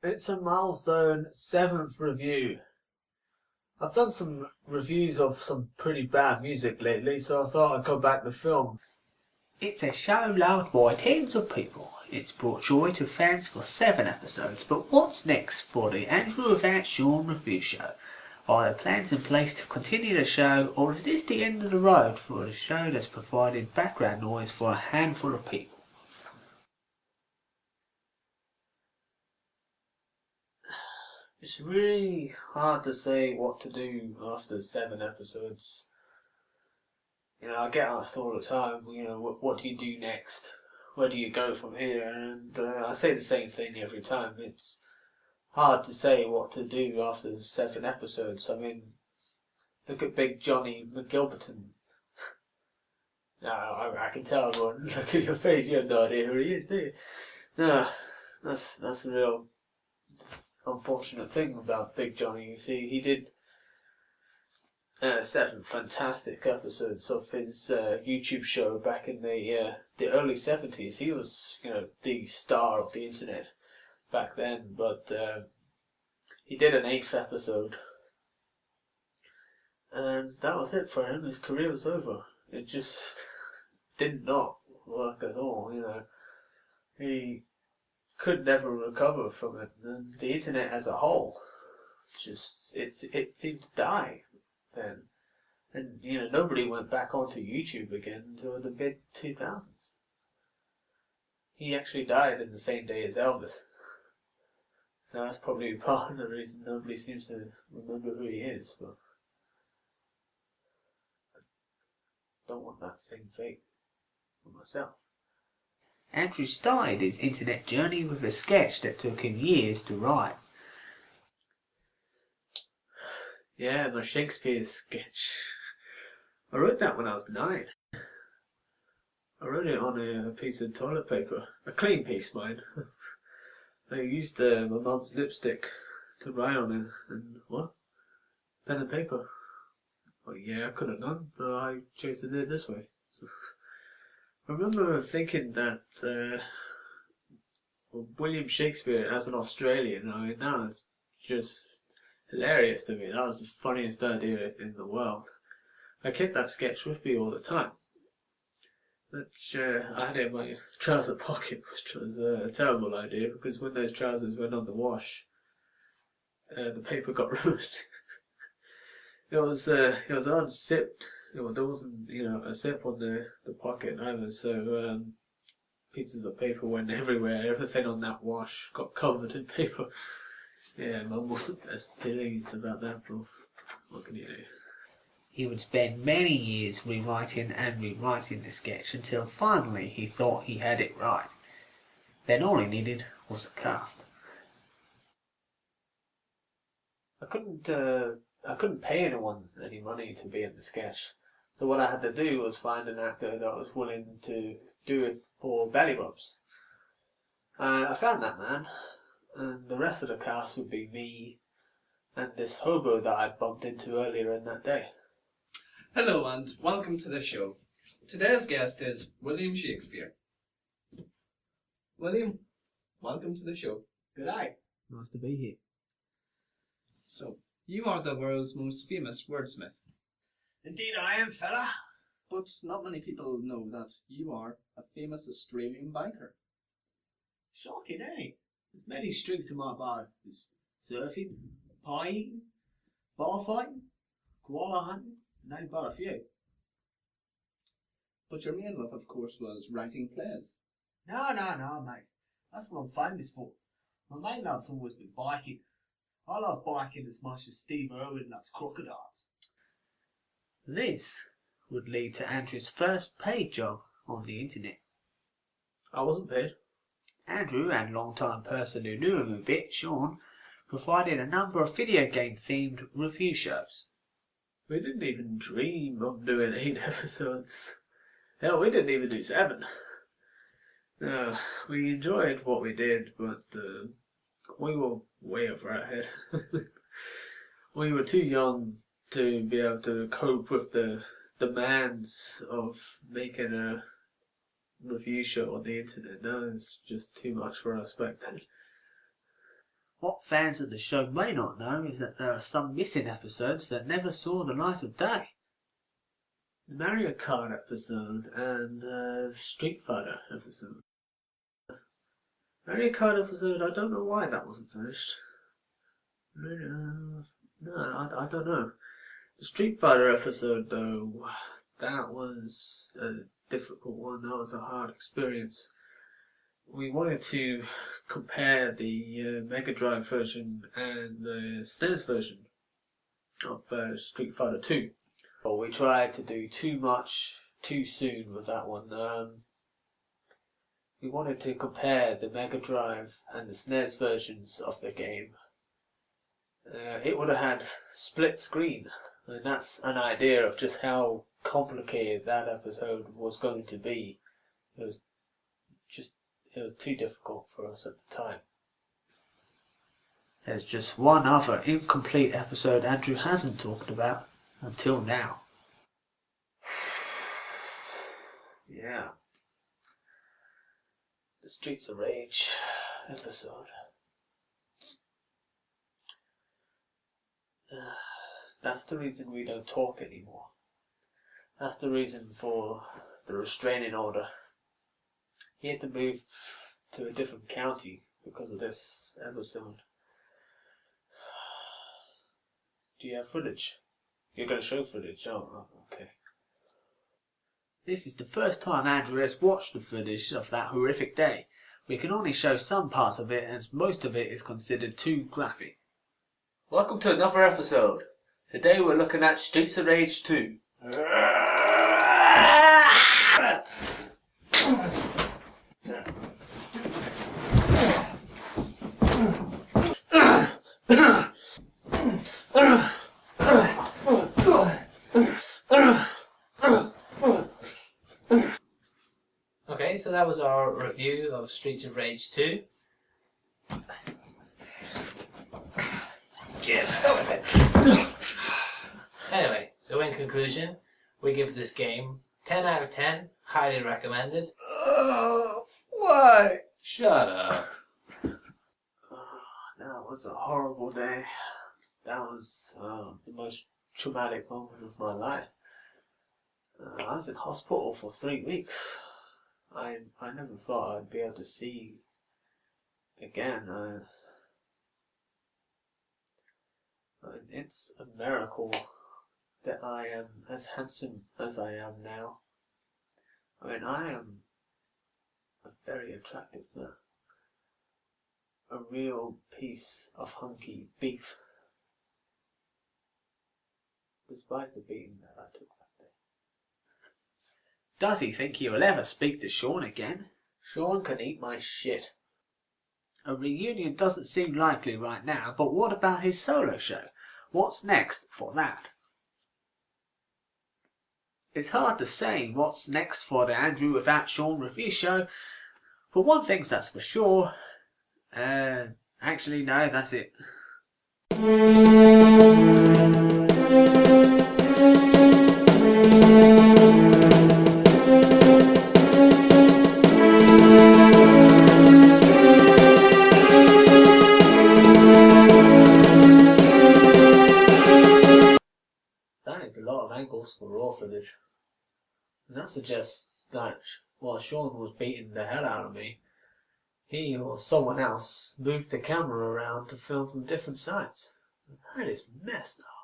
It's a milestone 7th review. I've done some reviews of some pretty bad music lately, so I thought I'd come back to film. It's a show loved by tens of people. It's brought joy to fans for 7 episodes, but what's next for the Andrew Without Sean review show? Are there plans in place to continue the show, or is this the end of the road for the show that's provided background noise for a handful of people? It's really hard to say what to do after 7 episodes. I get asked all the time, what do you do next? Where do you go from here? And I say the same thing every time. It's hard to say what to do after 7 episodes. I mean, look at Big Johnny McGilberton. Now, I can tell everyone, look at your face, you have no idea who he is, do you? No, that's a real unfortunate thing about Big Johnny. You see, he did 7 fantastic episodes of his YouTube show back in the early 70s. He was, the star of the internet back then, but he did an 8th episode, and that was it for him. His career was over. It just did not work at all. He could never recover from it, and the internet as a whole, it seemed to die then. And, nobody went back onto YouTube again until the mid-2000s. He actually died in the same day as Elvis. So that's probably part of the reason nobody seems to remember who he is, but I don't want that same fate for myself. Andrew started his internet journey with a sketch that took him years to write. Yeah, my Shakespeare sketch. I wrote that when I was 9. I wrote it on a piece of toilet paper. A clean piece, mind. I used my mum's lipstick to write on it, and what? Pen and paper. Well, yeah, I could have done, but I chose to do it this way. So, I remember thinking that William Shakespeare as an Australian, that was just hilarious to me. That was the funniest idea in the world. I kept that sketch with me all the time, which I had in my trouser pocket, which was a terrible idea, because when those trousers went on the wash, the paper got ruined. It was unzipped. There wasn't, a zip on the pocket either, so pieces of paper went everywhere. Everything on that wash got covered in paper. Yeah, Mum wasn't best pleased about that, but what can you do? He would spend many years rewriting and rewriting the sketch until finally he thought he had it right. Then all he needed was a cast. I couldn't pay anyone any money to be in the sketch. So what I had to do was find an actor that was willing to do it for belly rubs. I found that man, and the rest of the cast would be me and this hobo that I bumped into earlier in that day. Hello and welcome to the show. Today's guest is William Shakespeare. William, welcome to the show. G'day. Nice to be here. So, you are the world's most famous wordsmith. Indeed I am, fella. But not many people know that you are a famous Australian banker. Shocking, eh? There's many strings to my bow. There's surfing, pie eating, bar fighting, koala hunting, name but a few. But your main love, of course, was writing plays. No, mate. That's what I'm famous for. My main love's always been biking. I love biking as much as Steve Irwin loves crocodiles. This would lead to Andrew's first paid job on the internet. I wasn't paid. Andrew and long-time person who knew him a bit, Sean, provided a number of video game themed review shows. We didn't even dream of doing 8 episodes. Hell, we didn't even do 7. We enjoyed what we did, but we were way over our head. We were too young to be able to cope with the demands of making a review show on the internet. That was just too much for us back then. What fans of the show may not know is that there are some missing episodes that never saw the light of day. The Mario Kart episode and the Street Fighter episode. Mario Kart episode, I don't know why that wasn't finished. No, I don't know. The Street Fighter episode, though, that was a difficult one. That was a hard experience. We wanted to compare the Mega Drive version and the SNES version of Street Fighter 2. But we tried to do too much too soon with that one. We wanted to compare the Mega Drive and the SNES versions of the game. It would have had split screen, and that's an idea of just how complicated that episode was going to be. It was too difficult for us at the time. There's just one other incomplete episode Andrew hasn't talked about until now. Yeah. The Streets of Rage episode. That's the reason we don't talk anymore. That's the reason for the restraining order. He had to move to a different county because of this episode. Do you have footage? You're going to show footage? Oh, okay. This is the first time Andrew has watched the footage of that horrific day. We can only show some parts of it, as most of it is considered too graphic. Welcome to another episode. Today we're looking at Streets of Rage 2. Okay, so that was our review of Streets of Rage 2. Anyway, so in conclusion, we give this game 10 out of 10, highly recommended. Why? Shut up. That was a horrible day. That was the most traumatic moment of my life. I was in hospital for 3 weeks. I never thought I'd be able to see again. It's a miracle that I am as handsome as I am now. I mean, I am a very attractive man. A real piece of hunky beef. Despite the beating that I took that day. Does he think he will ever speak to Sean again? Sean can eat my shit. A reunion doesn't seem likely right now, but what about his solo show? What's next for that? It's hard to say what's next for the Andrew Without Sean review show, but one thing's that's for sure. Actually, no, that's it. That is a lot of angles for raw footage. And that suggests that while Sean was beating the hell out of me, he or someone else moved the camera around to film from different sides. That is messed up.